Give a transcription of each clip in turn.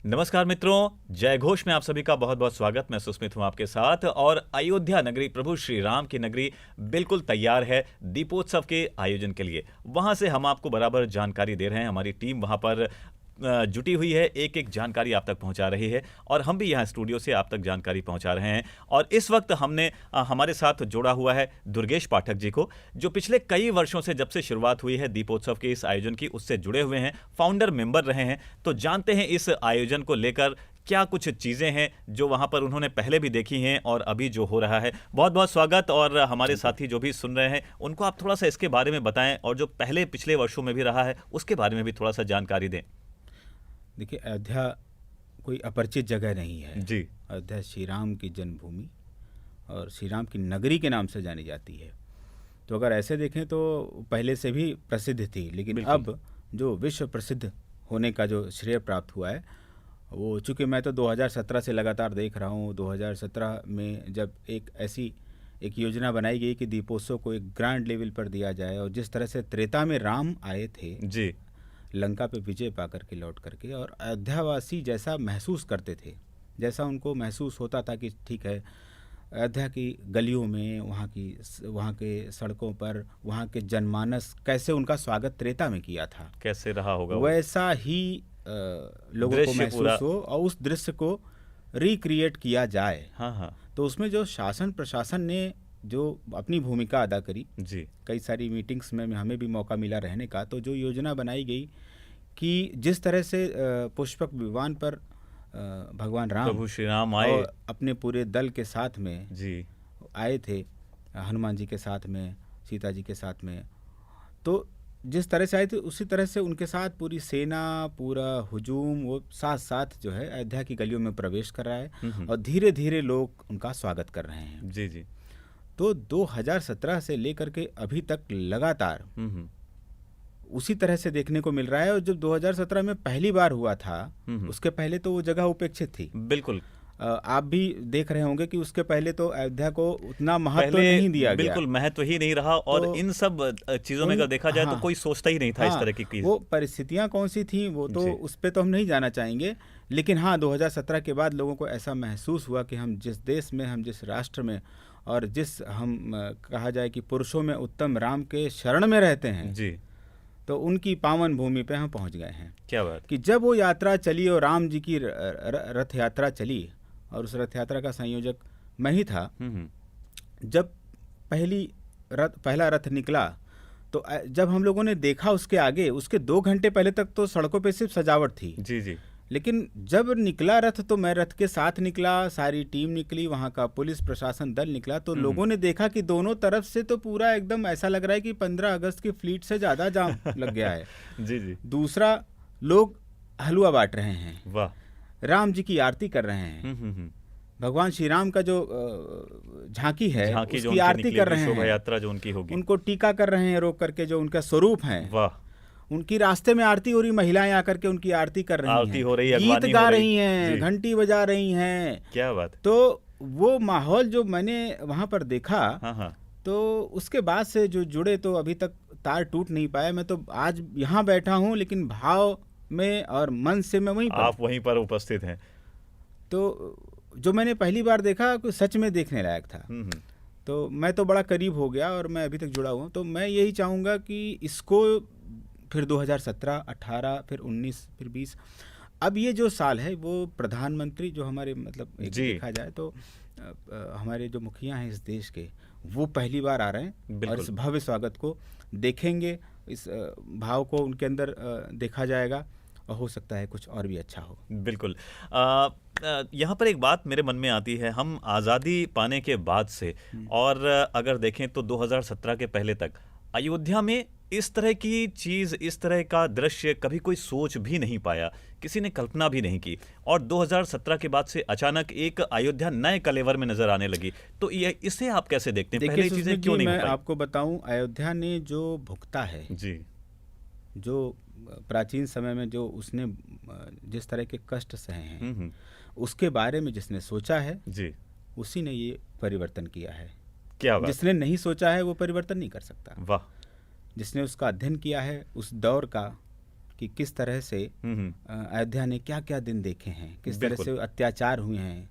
नमस्कार मित्रों, जय घोष में आप सभी का बहुत बहुत स्वागत। मैं सुस्मित हूं आपके साथ और अयोध्या नगरी, प्रभु श्री राम की नगरी बिल्कुल तैयार है दीपोत्सव के आयोजन के लिए। वहां से हम आपको बराबर जानकारी दे रहे हैं। हमारी टीम वहां पर जुटी हुई है, एक एक जानकारी आप तक पहुंचा रही है और हम भी यहाँ स्टूडियो से आप तक जानकारी पहुंचा रहे हैं। और इस वक्त हमने हमारे साथ जोड़ा हुआ है दुर्गेश पाठक जी को, जो पिछले कई वर्षों से, जब से शुरुआत हुई है दीपोत्सव के इस आयोजन की, उससे जुड़े हुए हैं, फाउंडर मेंबर रहे हैं। तो जानते हैं इस आयोजन को लेकर क्या कुछ चीज़ें हैं जो वहाँ पर उन्होंने पहले भी देखी हैं और अभी जो हो रहा है। बहुत बहुत स्वागत। और हमारे साथी जो भी सुन रहे हैं उनको आप थोड़ा सा इसके बारे में बताएं और जो पहले पिछले वर्षों में भी रहा है उसके बारे में भी थोड़ा सा जानकारी दें। देखिए, अयोध्या कोई अपरिचित जगह नहीं है जी। अयोध्या श्री राम की जन्मभूमि और श्री राम की नगरी के नाम से जानी जाती है। तो अगर ऐसे देखें तो पहले से भी प्रसिद्ध थी, लेकिन अब जो विश्व प्रसिद्ध होने का जो श्रेय प्राप्त हुआ है वो, चूँकि मैं तो 2017 से लगातार देख रहा हूँ। 2017 में जब एक योजना बनाई गई कि दीपोत्सव को एक ग्रांड लेवल पर दिया जाए, और जिस तरह से त्रेता में राम आए थे जी, लंका पे विजय पा करके लौट करके, और अयोध्यावासी जैसा महसूस करते थे, जैसा उनको महसूस होता था कि ठीक है, अयोध्या की गलियों में, वहाँ के सड़कों पर, वहाँ के जनमानस कैसे उनका स्वागत त्रेता में किया था, कैसे रहा होगा वैसा ही लोगों को महसूस हो और उस दृश्य को रिक्रिएट किया जाए। हाँ। तो उसमें जो शासन प्रशासन ने जो अपनी भूमिका अदा करी, जी, कई सारी मीटिंग्स में हमें भी मौका मिला रहने का, तो जो योजना बनाई गई कि जिस तरह से पुष्पक विमान पर भगवान राम, प्रभु श्री राम आए और अपने पूरे दल के साथ में जी, आए थे, हनुमान जी के साथ में, सीता जी के साथ में, तो जिस तरह से आए थे उसी तरह से उनके साथ पूरी सेना, पूरा हुजूम वो साथ साथ जो है अयोध्या की गलियों में प्रवेश कर रहा है और धीरे धीरे लोग उनका स्वागत कर रहे हैं। जी। तो 2017 से लेकर के अभी तक लगातार उसी तरह से देखने को मिल रहा है। और जब 2017 में पहली बार हुआ था, उसके पहले तो वो जगह उपेक्षित थी। बिल्कुल। आप भी देख रहे होंगे कि उसके पहले तो अयोध्या को उतना महत्व नहीं दिया गया, बिल्कुल महत्व ही नहीं रहा। और तो इन सब चीजों में अगर देखा जाए तो कोई सोचता ही नहीं था इस तरह की। वो परिस्थितियां कौन सी थी वो तो उस पे तो हम नहीं जाना चाहेंगे, लेकिन हाँ, 2017 के बाद लोगों को ऐसा महसूस हुआ कि हम जिस देश में, हम जिस राष्ट्र में, और जिस हम कहा जाए कि पुरुषों में उत्तम राम के शरण में रहते हैं जी, तो उनकी पावन भूमि पे हम पहुंच गए हैं। क्या बात कि जब वो यात्रा चली और राम जी की रथ यात्रा चली, और उस रथ यात्रा का संयोजक मैं ही था। जब पहला रथ निकला तो जब हम लोगों ने देखा उसके आगे, उसके 2 घंटे पहले तक तो सड़कों पे सिर्फ सजावट थी। जी। लेकिन जब निकला रथ तो मैं रथ के साथ निकला, सारी टीम निकली, वहाँ का पुलिस प्रशासन दल निकला, तो लोगों ने देखा कि दोनों तरफ से तो पूरा एकदम ऐसा लग रहा है कि 15 अगस्त की फ्लीट से ज़्यादा जाम लग गया है। जी। दूसरा, लोग हलवा बांट रहे हैं, वाह, राम जी की आरती कर रहे हैं, भगवान श्री राम का जो झांकी है उसकी आरती कर रहे हैं, शोभा यात्रा जो उनकी होगी, उनको टीका कर रहे हैं रोक करके, जो उनका स्वरूप है। वाह, उनकी रास्ते में आरती हो रही, महिलाएं आकर के उनकी आरती कर रही हैं, आरती हो रही है, गीत गा रही हैं, घंटी बजा रही हैं। क्या बात। तो वो माहौल जो मैंने वहां पर देखा, हाँ। तो उसके बाद से जो जुड़े तो अभी तक तार टूट नहीं पाए। मैं तो आज यहाँ बैठा हूँ, लेकिन भाव में और मन से मैं आप वहीं पर उपस्थित हैं। तो जो मैंने पहली बार देखा कि सच में देखने लायक था। तो मैं तो बड़ा करीब हो गया और मैं अभी तक जुड़ा हुआ। तो मैं यही चाहूँगा कि इसको फिर 2017, 18, फिर 19, फिर 20, अब ये जो साल है वो प्रधानमंत्री जो हमारे, मतलब देखा जाए तो हमारे जो मुखिया हैं इस देश के, वो पहली बार आ रहे हैं और इस भव्य स्वागत को देखेंगे, इस भाव को उनके अंदर देखा जाएगा और हो सकता है कुछ और भी अच्छा हो। बिल्कुल। यहाँ पर एक बात मेरे मन में आती है, हम आज़ादी पाने के बाद से और अगर देखें तो 2017 के पहले तक अयोध्या में इस तरह की चीज़, इस तरह का दृश्य कभी कोई सोच भी नहीं पाया, किसी ने कल्पना भी नहीं की। और 2017 के बाद से अचानक एक अयोध्या नए कलेवर में नजर आने लगी। तो ये इसे आप कैसे देखते हैं? पहले चीजें क्यों नहीं हो पाई? मैं आपको बताऊं, अयोध्या ने जो भुगता है जी, जो प्राचीन समय में जो उसने जिस तरह के कष्ट सहे हैं, उसके बारे में जिसने सोचा है जी, उसी ने ये परिवर्तन किया है। क्या बात। जिसने नहीं सोचा है वो परिवर्तन नहीं कर सकता। वाह। जिसने उसका अध्ययन किया है, उस दौर का, कि किस तरह से अयोध्या ने क्या क्या दिन देखे हैं, किस तरह से अत्याचार हुए हैं,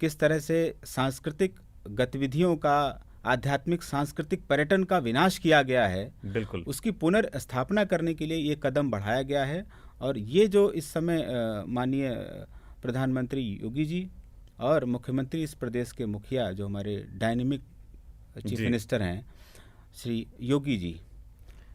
किस तरह से सांस्कृतिक गतिविधियों का, आध्यात्मिक सांस्कृतिक पर्यटन का विनाश किया गया है। बिल्कुल, उसकी पुनर्स्थापना करने के लिए ये कदम बढ़ाया गया है। और ये जो इस समय माननीय प्रधानमंत्री योगी जी और मुख्यमंत्री इस प्रदेश के मुखिया जो हमारे डायनेमिक चीफ मिनिस्टर हैं श्री योगी जी,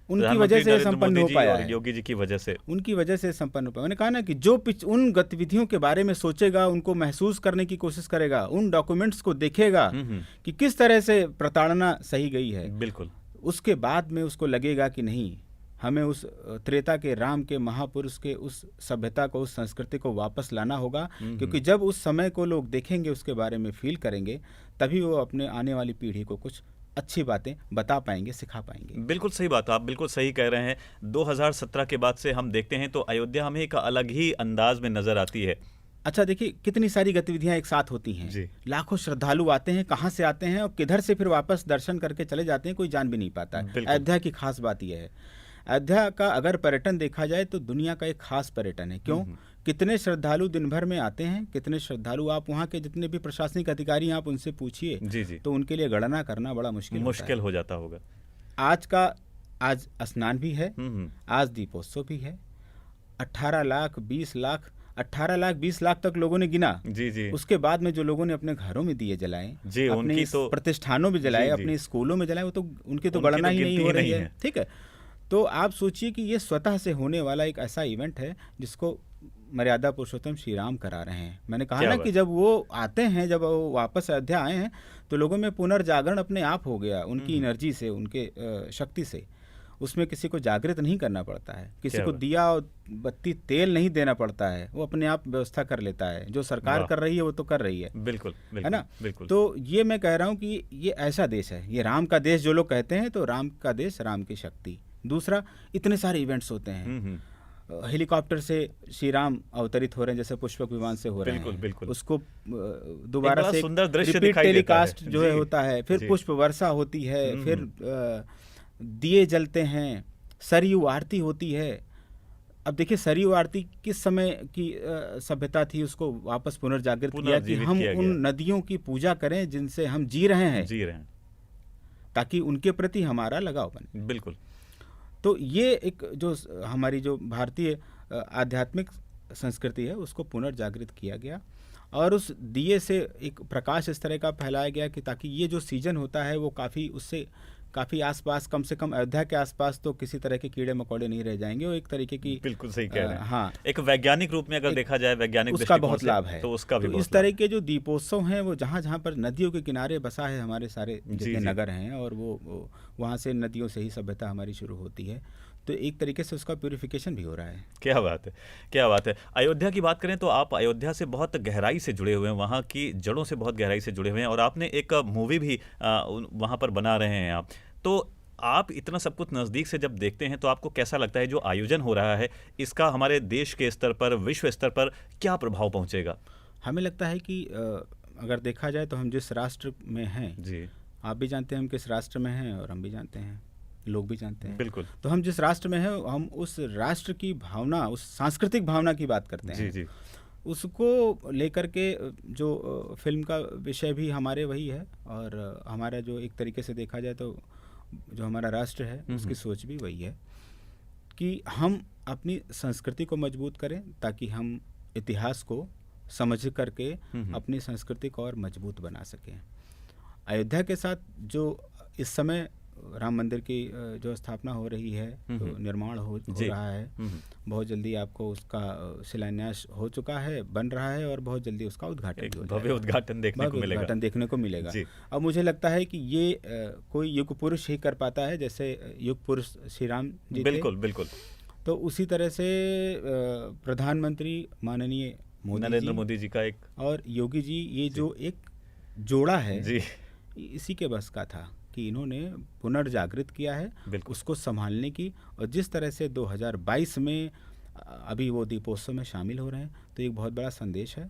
उनकी वजह से संपन्न हो पाया है। योगी जी की वजह से, उनकी वजह से संपन्न हो पाया। मैंने कहा ना कि जो उन गतिविधियों के बारे में सोचेगा, उनको महसूस करने की कोशिश करेगा, उन डॉक्यूमेंट्स को देखेगा कि किस तरह से प्रताड़ना सही गई है, बिल्कुल, उसके बाद में उसको लगेगा कि नहीं, हमें उस त्रेता के राम के महापुरुष के उस सभ्यता को, उस संस्कृति को वापस लाना होगा। क्योंकि जब उस समय को लोग देखेंगे, उसके बारे में फील करेंगे, तभी वो अपने आने वाली पीढ़ी को कुछ अच्छी बातें बता पाएंगे, सिखा पाएंगे। बिल्कुल सही बात, आप बिल्कुल सही कह रहे हैं। 2017 के बाद से हम देखते हैं तो अयोध्या हमें एक अलग ही अंदाज में नजर आती है। अच्छा देखिए, कितनी सारी गतिविधियां एक साथ होती हैं। लाखों श्रद्धालु आते हैं, कहाँ से आते हैं और किधर से फिर वापस दर्शन करके चले जाते हैं, कोई जान भी नहीं पाता है। अयोध्या की खास बात यह है, अयोध्या का अगर पर्यटन देखा जाए तो दुनिया का एक खास पर्यटन है। क्यों? कितने श्रद्धालु दिन भर में आते हैं, कितने श्रद्धालु, आप वहाँ के जितने भी प्रशासनिक अधिकारी आप उनसे पूछिए तो उनके लिए गणना करना बड़ा मुश्किल हो जाता होगा। आज स्नान भी है, आज दीपोत्सव भी है। 18 लाख 20 लाख तक लोगों ने गिना। उसके बाद में जो लोगों ने अपने घरों में दिए जलाए, अपने प्रतिष्ठानों में जलाए, अपने स्कूलों में जलाए, वो तो उनकी तो गणना ही नहीं हो रही है। ठीक है, तो आप सोचिए कि ये स्वतः से होने वाला एक ऐसा इवेंट है जिसको मर्यादा पुरुषोत्तम श्री राम करा रहे हैं। मैंने कहा ना कि जब वो आते हैं, जब वो वापस अयोध्या आए हैं, तो लोगों में पुनर्जागरण अपने आप हो गया, उनकी एनर्जी से, उनके शक्ति से। उसमें किसी को जागृत नहीं करना पड़ता है, किसी को दिया और बत्ती तेल नहीं देना पड़ता है, वो अपने आप व्यवस्था कर लेता है। जो सरकार कर रही है वो तो कर रही है। बिल्कुल, है ना? बिल्कुल। तो ये मैं कह रहा हूँ कि ये ऐसा देश है, ये राम का देश जो लोग कहते हैं, तो राम का देश, राम की शक्ति। दूसरा, इतने सारे इवेंट्स होते हैं। हेलीकॉप्टर से श्री राम अवतरित हो रहे हैं, जैसे पुष्पक विमान से हो रहे हैं। बिल्कुल। उसको दोबारा से सुंदर दृश्य रिपीट टेलीकास्ट जो है होता है, फिर पुष्प वर्षा होती है, फिर दिए जलते हैं, सरयू आरती होती है। अब देखिए, सरयू आरती किस समय की सभ्यता थी, उसको वापस पुनर्जागृत किया कि हम उन नदियों की पूजा करें जिनसे हम जी रहे हैं, ताकि उनके प्रति हमारा लगाव बने। बिल्कुल। तो ये एक जो हमारी जो भारतीय आध्यात्मिक संस्कृति है, उसको पुनर्जागृत किया गया और उस दिए से एक प्रकाश इस तरह का फैलाया गया कि ताकि ये जो सीजन होता है वो काफ़ी आसपास, कम से कम अयोध्या के आसपास तो किसी तरह के कीड़े मकोड़े नहीं रह जाएंगे। वो एक तरीके की, बिल्कुल सही कह रहे हैं। हाँ, एक वैज्ञानिक रूप में अगर देखा जाए, वैज्ञानिक उसका बहुत लाभ है। तो उसका भी इस तरह के जो दीपोत्सव हैं, वो जहाँ जहाँ पर नदियों के किनारे बसा है हमारे सारे जितने नगर हैं, और वो वहाँ से नदियों से ही सभ्यता हमारी शुरू होती है, तो एक तरीके से उसका प्यूरिफिकेशन भी हो रहा है। क्या बात है, क्या बात है। अयोध्या की बात करें तो आप अयोध्या से बहुत गहराई से जुड़े हुए हैं, वहाँ की जड़ों से बहुत गहराई से जुड़े हुए हैं, और आपने एक मूवी भी वहाँ पर बना रहे हैं आप। तो आप इतना सब कुछ नज़दीक से जब देखते हैं तो आपको कैसा लगता है जो आयोजन हो रहा है, इसका हमारे देश के स्तर पर, विश्व स्तर पर क्या प्रभाव पहुँचेगा? हमें लगता है कि अगर देखा जाए तो हम जिस राष्ट्र में हैं, जी आप भी जानते हैं हम किस राष्ट्र में हैं, और हम भी जानते हैं, लोग भी जानते हैं। बिल्कुल। तो हम जिस राष्ट्र में हैं, हम उस राष्ट्र की भावना, उस सांस्कृतिक भावना की बात करते हैं। जी। उसको लेकर के जो फिल्म का विषय भी हमारे वही है, और हमारा जो एक तरीके से देखा जाए तो जो हमारा राष्ट्र है उसकी सोच भी वही है कि हम अपनी संस्कृति को मजबूत करें, ताकि हम इतिहास को समझ करके अपनी संस्कृति को और मजबूत बना सकें। अयोध्या के साथ जो इस समय राम मंदिर की जो स्थापना हो रही है, तो निर्माण हो रहा है, बहुत जल्दी आपको उसका शिलान्यास हो चुका है, बन रहा है, और बहुत जल्दी उसका उद्घाटन भी हो जाएगा। भव्य उद्घाटन देखने को मिलेगा। अब मुझे लगता है कि ये कोई युग पुरुष ही कर पाता है, जैसे युग पुरुष श्री राम जी थे। बिल्कुल। तो उसी तरह से प्रधानमंत्री माननीय नरेंद्र मोदी जी का एक, और योगी जी, ये जो एक जोड़ा है जी, इसी के बस का था कि इन्होंने पुनर्जागृत किया है उसको संभालने की। और जिस तरह से 2022 में अभी वो दीपोत्सव में शामिल हो रहे हैं, तो एक बहुत बड़ा संदेश है।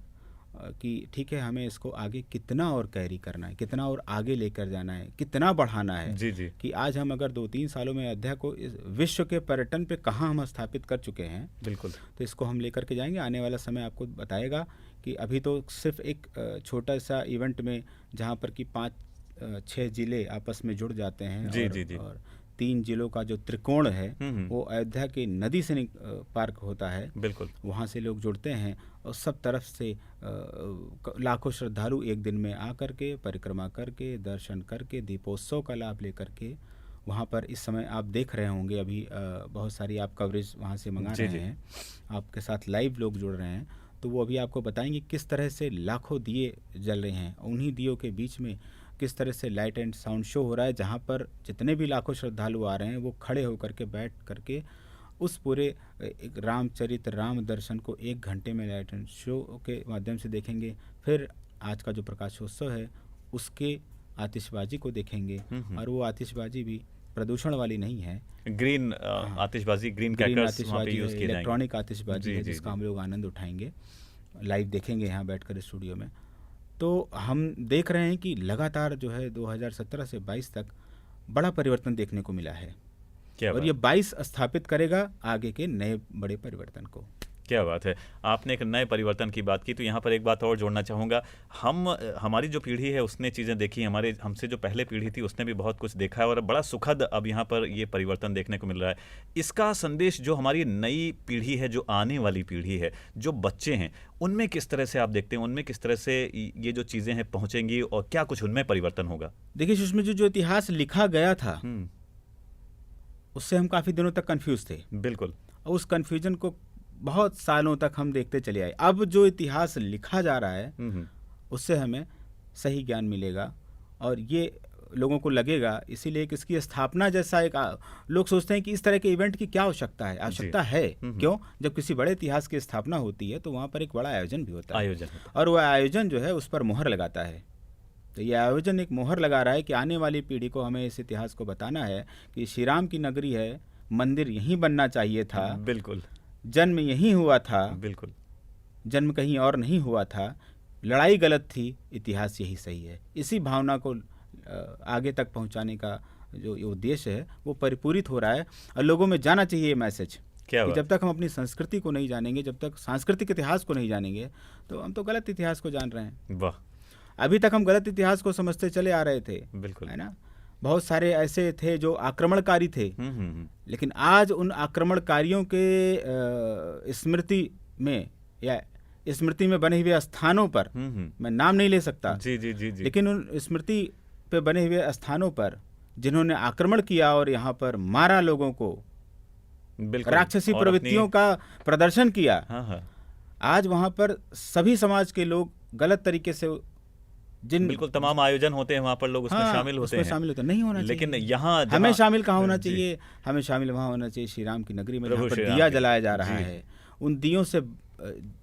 कि ठीक है, हमें इसको आगे कितना और कैरी करना है, कितना और आगे लेकर जाना है, कितना बढ़ाना है। जी जी कि आज हम अगर 2-3 सालों में अयोध्या को इस विश्व के पर्यटन पे कहाँ हम स्थापित कर चुके हैं, बिल्कुल। तो इसको हम लेकर के जाएंगे। आने वाला समय आपको बताएगा कि अभी तो सिर्फ एक छोटा सा इवेंट में जहाँ पर कि 5-6 जिले आपस में जुड़ जाते हैं, जी जी जी और 3 जिलों का जो त्रिकोण है हम्म। वो अयोध्या की नदी से पार्क होता है। बिल्कुल। वहाँ से लोग जुड़ते हैं और सब तरफ से लाखों श्रद्धालु एक दिन में आकर के परिक्रमा करके दर्शन करके दीपोत्सव का लाभ लेकर के वहाँ पर इस समय आप देख रहे होंगे, अभी बहुत सारी आप कवरेज वहाँ से मंगा जी, रहे जी। हैं, आपके साथ लाइव लोग जुड़ रहे हैं, तो वो अभी आपको बताएंगे किस तरह से लाखों दिए जल रहे हैं। उन्हीं दियों के बीच में किस तरह से लाइट एंड साउंड शो हो रहा है, जहाँ पर जितने भी लाखों श्रद्धालु आ रहे हैं वो खड़े होकर के बैठ करके उस पूरे एक रामचरित राम दर्शन को 1 घंटे में लाइट एंड शो के माध्यम से देखेंगे। फिर आज का जो प्रकाशोत्सव है उसके आतिशबाजी को देखेंगे, और वो आतिशबाजी भी प्रदूषण वाली नहीं है, ग्रीन आतिशबाजी, ग्रीन ग्रीन क्रैकर्स वहाँ पे आतिशबाजी यूज है, किए जाएंगे। इलेक्ट्रॉनिक आतिशबाजी जी, है, जी, जिसका जी। हम लोग आनंद उठाएंगे, लाइव देखेंगे यहाँ बैठकर स्टूडियो में। तो हम देख रहे हैं कि लगातार जो है 2017 से 22 तक बड़ा परिवर्तन देखने को मिला है, क्या और बात ये 22 स्थापित करेगा आगे के नए बड़े परिवर्तन को। क्या बात है। आपने एक नए परिवर्तन की बात की, तो यहाँ पर एक बात और जोड़ना चाहूँगा। हमारी जो पीढ़ी है उसने चीज़ें देखी, हमसे जो पहले पीढ़ी थी उसने भी बहुत कुछ देखा है, और बड़ा सुखद अब यहाँ पर ये परिवर्तन देखने को मिल रहा है। इसका संदेश जो हमारी नई पीढ़ी है, जो आने वाली पीढ़ी है, जो बच्चे हैं, उनमें किस तरह से आप देखते हैं, उनमें किस तरह से ये जो चीज़ें हैं पहुँचेंगी, और क्या कुछ उनमें परिवर्तन होगा? देखिए सुषमा जी, जो इतिहास लिखा गया था उससे हम काफ़ी दिनों तक कंफ्यूज थे, बिल्कुल। और उस कंफ्यूजन को बहुत सालों तक हम देखते चले आए। अब जो इतिहास लिखा जा रहा है उससे हमें सही ज्ञान मिलेगा, और ये लोगों को लगेगा, इसीलिए कि इसकी स्थापना जैसा एक लोग सोचते हैं कि इस तरह के इवेंट की क्या आवश्यकता है। आवश्यकता है क्यों? जब किसी बड़े इतिहास की स्थापना होती है तो वहाँ पर एक बड़ा आयोजन भी होता है, और वह आयोजन जो है उस पर मोहर लगाता है। तो ये आयोजन एक मोहर लगा रहा है कि आने वाली पीढ़ी को हमें इस इतिहास को बताना है कि श्री राम की नगरी है, मंदिर यहीं बनना चाहिए था, बिल्कुल, जन्म यहीं हुआ था, बिल्कुल, जन्म कहीं और नहीं हुआ था, लड़ाई गलत थी, इतिहास यही सही है। इसी भावना को आगे तक पहुंचाने का जो उद्देश्य है वो परिपूरित हो रहा है, और लोगों में जाना चाहिए ये मैसेज कि जब तक हम अपनी संस्कृति को नहीं जानेंगे, जब तक सांस्कृतिक इतिहास को नहीं जानेंगे, तो हम तो गलत इतिहास को जान रहे हैं। वाह। अभी तक हम गलत इतिहास को समझते चले आ रहे थे, बिल्कुल, है ना। बहुत सारे ऐसे थे जो आक्रमणकारी थे, लेकिन आज उन आक्रमणकारियों के स्मृति में या स्मृति में बने हुए स्थानों पर, मैं नाम नहीं ले सकता, जी जी जी जी, लेकिन उन स्मृति पे बने हुए स्थानों पर जिन्होंने आक्रमण किया और यहाँ पर मारा लोगों को, राक्षसी प्रवृत्तियों का प्रदर्शन किया, आज वहाँ पर सभी समाज के लोग गलत तरीके से बिल्कुल तमाम आयोजन होते हैं वहाँ पर, लोग उसमें शामिल होते हैं, शामिल होते नहीं होना चाहिए, लेकिन यहाँ हमें शामिल कहाँ होना चाहिए? हमें शामिल वहाँ होना चाहिए श्री राम की नगरी में, जहाँ पर दिया जलाया जा रहा है। उन दियों से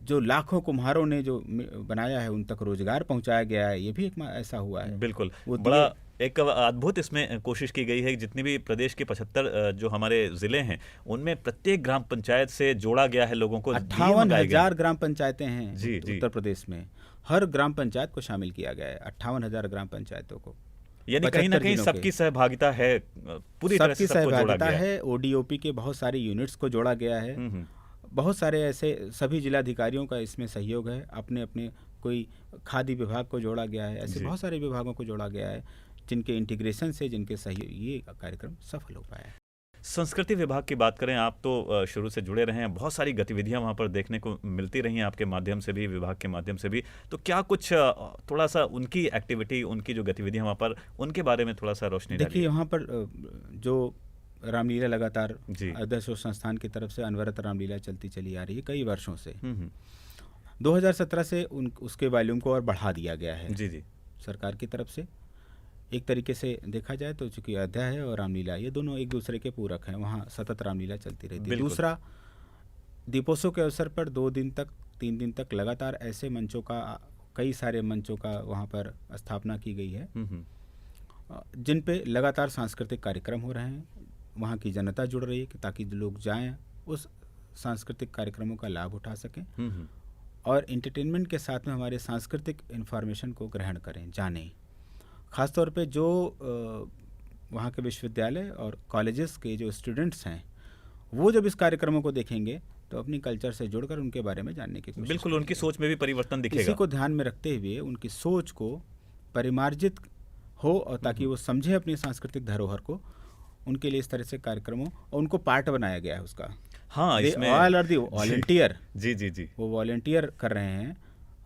जो लाखों कुम्हारों ने जो बनाया है उन तक रोजगार पहुँचाया गया है, ये भी एक ऐसा हुआ है। बिल्कुल, बड़ा एक अद्भुत इसमें कोशिश की गई है। जितनी भी प्रदेश के 75 जो हमारे जिले हैं उनमें प्रत्येक ग्राम पंचायत से जोड़ा गया है लोगों को। 58,000 ग्राम पंचायतें हैं जी, उत्तर प्रदेश में, हर ग्राम पंचायत को शामिल किया गया है, 58,000 ग्राम पंचायतों को, यानी कहीं ना कहीं सबकी सहभागिता है, पूरी तरह से सबको जोड़ा गया है। ओडीओपी के बहुत सारे यूनिट्स को जोड़ा गया है, बहुत सारे ऐसे सभी जिलाधिकारियों का इसमें सहयोग है, अपने अपने कोई खाद्य विभाग को जोड़ा गया है, ऐसे बहुत सारे विभागों को जोड़ा गया है, जिनके इंटीग्रेशन से, जिनके सहयोग ये कार्यक्रम सफल हो पाया है। संस्कृति विभाग की बात करें, आप तो शुरू से जुड़े रहे हैं, बहुत सारी गतिविधियां वहां पर देखने को मिलती रही हैं आपके माध्यम से भी, विभाग के माध्यम से भी, तो क्या कुछ थोड़ा सा उनकी एक्टिविटी, उनकी जो गतिविधियां वहां पर, उनके बारे में थोड़ा सा रोशनी डालिए। देखिए वहाँ पर जो रामलीला लगातार अध्यक्ष संस्थान की तरफ से अनवरत रामलीला चलती चली आ रही है कई वर्षों से। 2017 से उसके वॉल्यूम को और बढ़ा दिया गया है जी जी सरकार की तरफ से। एक तरीके से देखा जाए तो चूंकि अयोध्या है और रामलीला ये दोनों एक दूसरे के पूरक हैं, वहाँ सतत रामलीला चलती रहती है। दूसरा, दीपोत्सव के अवसर पर 2 दिन तक 3 दिन तक लगातार ऐसे मंचों का, कई सारे मंचों का वहाँ पर स्थापना की गई है जिन पे लगातार सांस्कृतिक कार्यक्रम हो रहे हैं। वहाँ की जनता जुड़ रही है कि ताकि लोग जाएं, उस सांस्कृतिक कार्यक्रमों का लाभ उठा सकें। और एंटरटेनमेंट के साथ में हमारे सांस्कृतिक इन्फॉर्मेशन को ग्रहण करें, जानें। ख़ासतौर पे जो वहाँ के विश्वविद्यालय और कॉलेजेस के जो स्टूडेंट्स हैं, वो जब इस कार्यक्रमों को देखेंगे तो अपनी कल्चर से जुड़कर उनके बारे में जानने की कोशिश बिल्कुल, उनकी सोच में भी परिवर्तन दिखेगा। इसी को ध्यान में रखते हुए उनकी सोच को परिमार्जित हो और ताकि वो समझे अपनी सांस्कृतिक धरोहर को, उनके लिए इस तरह से कार्यक्रमों और उनको पार्ट बनाया गया है उसका। हाँ, इसमें ऑल आर दी वॉलंटियर। जी जी जी, वो वॉलंटियर कर रहे हैं,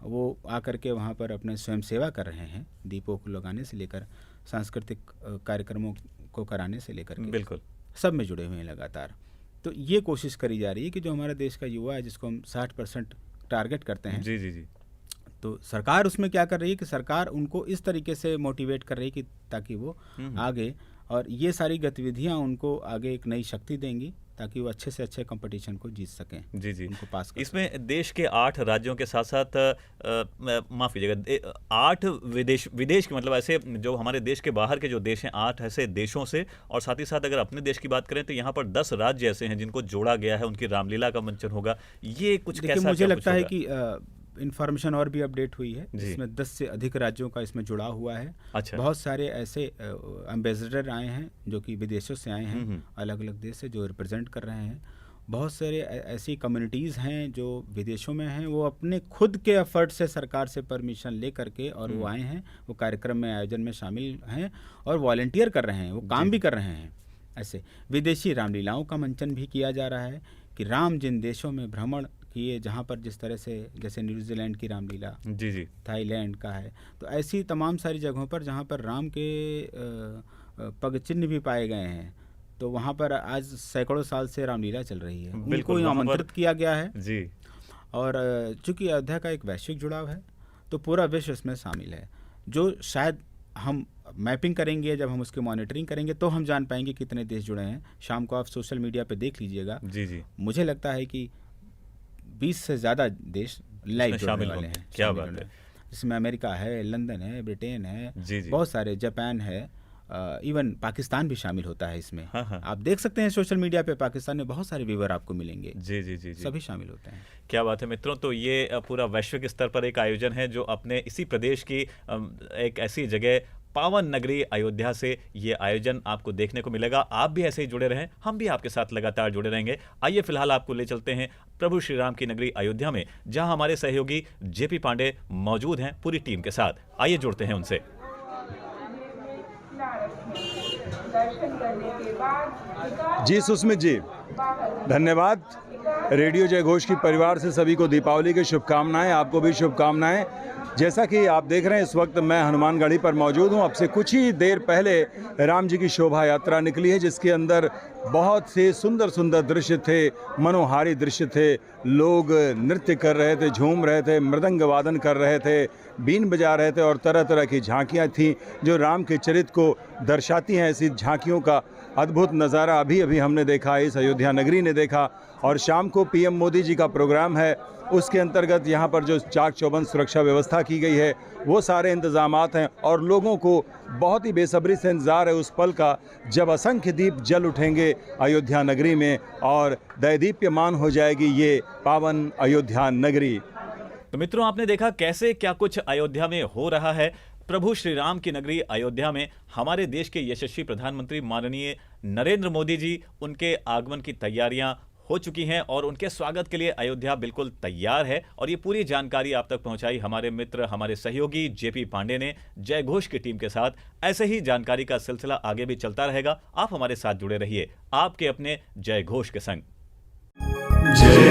वो आकर के वहाँ पर अपने स्वयं सेवा कर रहे हैं, दीपों को लगाने से लेकर सांस्कृतिक कार्यक्रमों को कराने से लेकर के बिल्कुल सब में जुड़े हुए हैं लगातार। तो ये कोशिश करी जा रही है कि जो हमारे देश का युवा है, जिसको हम 60% टारगेट करते हैं, जी जी जी, तो सरकार उसमें क्या कर रही है कि सरकार उनको इस तरीके से मोटिवेट कर रही है कि ताकि वो आगे, और ये सारी गतिविधियां उनको आगे एक नई शक्ति देंगी ताकि वो अच्छे से अच्छे कंपटीशन को जीत सकें, जी जी, उनको पास कर इसमें देश के 8 राज्यों के साथ साथ माफ़ कीजिएगा 8 विदेश के, मतलब ऐसे जो हमारे देश के बाहर के जो देश हैं, 8 ऐसे देशों से, और साथ ही साथ अगर अपने देश की बात करें तो यहाँ पर 10 राज्य ऐसे हैं जिनको जोड़ा गया है, उनकी रामलीला का मंचन होगा। ये कुछ कैसा, मुझे लगता है कि इन्फॉर्मेशन और भी अपडेट हुई है, जिसमें 10 से अधिक राज्यों का इसमें जुड़ा हुआ है। अच्छा, बहुत सारे ऐसे एम्बेसडर आए हैं जो कि विदेशों से आए हैं, अलग अलग देश से, जो रिप्रेजेंट कर रहे हैं। बहुत सारे ऐसी कम्युनिटीज़ हैं जो विदेशों में हैं, वो अपने खुद के एफर्ट से सरकार से परमिशन ले करके और वो आए हैं, वो कार्यक्रम में, आयोजन में शामिल हैं और वॉलंटियर कर रहे हैं, वो काम भी कर रहे हैं। ऐसे विदेशी रामलीलाओं का मंचन भी किया जा रहा है कि राम जिन देशों में भ्रमण किए, जहाँ पर जिस तरह से, जैसे न्यूजीलैंड की रामलीला, जी जी, थाईलैंड का है, तो ऐसी तमाम सारी जगहों पर जहाँ पर राम के पग चिन्ह भी पाए गए हैं, तो वहाँ पर आज सैकड़ों साल से रामलीला चल रही है, उनको आमंत्रित किया गया है जी। और चूँकि अयोध्या का एक वैश्विक जुड़ाव है तो पूरा विश्व इसमें शामिल है, जो शायद हम मैपिंग करेंगे, जब हम उसकी मॉनिटरिंग करेंगे तो हम जान पाएंगे कितने देश जुड़े हैं। शाम को आप सोशल मीडिया पे देख लीजिएगा, जी जी, मुझे लगता है कि 20 से ज़्यादा देश लाइव जुड़ने वाले हैं। क्या बात है, इसमें अमेरिका है, लंदन है, ब्रिटेन है, जी जी, बहुत सारे, जापान है, इवन पाकिस्तान भी शामिल होता है इसमें। हाँ हाँ, आप देख सकते हैं सोशल मीडिया पे, पाकिस्तान में बहुत सारे व्यूवर आपको मिलेंगे। जी जी जी जी, सभी शामिल होते हैं। क्या बात है मित्रों, तो ये पूरा वैश्विक स्तर पर एक आयोजन है जो अपने इसी प्रदेश की एक ऐसी जगह, पावन नगरी अयोध्या से ये आयोजन आपको देखने को मिलेगा। आप भी ऐसे ही जुड़े रहें, हम भी आपके साथ लगातार जुड़े रहेंगे। आइए फिलहाल आपको ले चलते हैं प्रभु श्री राम की नगरी अयोध्या में, जहां हमारे सहयोगी जेपी पांडे मौजूद हैं पूरी टीम के साथ। आइए जुड़ते हैं उनसे। जी सुस्मित जी, धन्यवाद। रेडियो जय घोष की परिवार से सभी को दीपावली की शुभकामनाएं, आपको भी शुभकामनाएं। जैसा कि आप देख रहे हैं, इस वक्त मैं हनुमानगढ़ी पर मौजूद हूं। अब से कुछ ही देर पहले राम जी की शोभा यात्रा निकली है, जिसके अंदर बहुत से सुंदर सुंदर दृश्य थे, मनोहारी दृश्य थे। लोग नृत्य कर रहे थे, झूम रहे थे, मृदंग वादन कर रहे थे, बीन बजा रहे थे और तरह तरह की झांकियां थीं जो राम के चरित्र को दर्शाती हैं। ऐसी झांकियों का अद्भुत नज़ारा अभी अभी हमने देखा, इस अयोध्या नगरी ने देखा। और शाम को पीएम मोदी जी का प्रोग्राम है, उसके अंतर्गत यहाँ पर जो चाक चौबंद सुरक्षा व्यवस्था की गई है, वो सारे इंतजामात हैं और लोगों को बहुत ही बेसब्री से इंतज़ार है उस पल का जब असंख्य दीप जल उठेंगे अयोध्या नगरी में और दैदीप्यमान हो जाएगी ये पावन अयोध्या नगरी। तो मित्रों, आपने देखा कैसे क्या कुछ अयोध्या में हो रहा है। प्रभु श्री राम की नगरी अयोध्या में हमारे देश के यशस्वी प्रधानमंत्री माननीय नरेंद्र मोदी जी, उनके आगमन की तैयारियां हो चुकी हैं और उनके स्वागत के लिए अयोध्या बिल्कुल तैयार है। और ये पूरी जानकारी आप तक पहुंचाई हमारे मित्र, हमारे सहयोगी जेपी पांडे ने जय घोष की टीम के साथ। ऐसे ही जानकारी का सिलसिला आगे भी चलता रहेगा। आप हमारे साथ जुड़े रहिए, आपके अपने जय घोष के संग। जय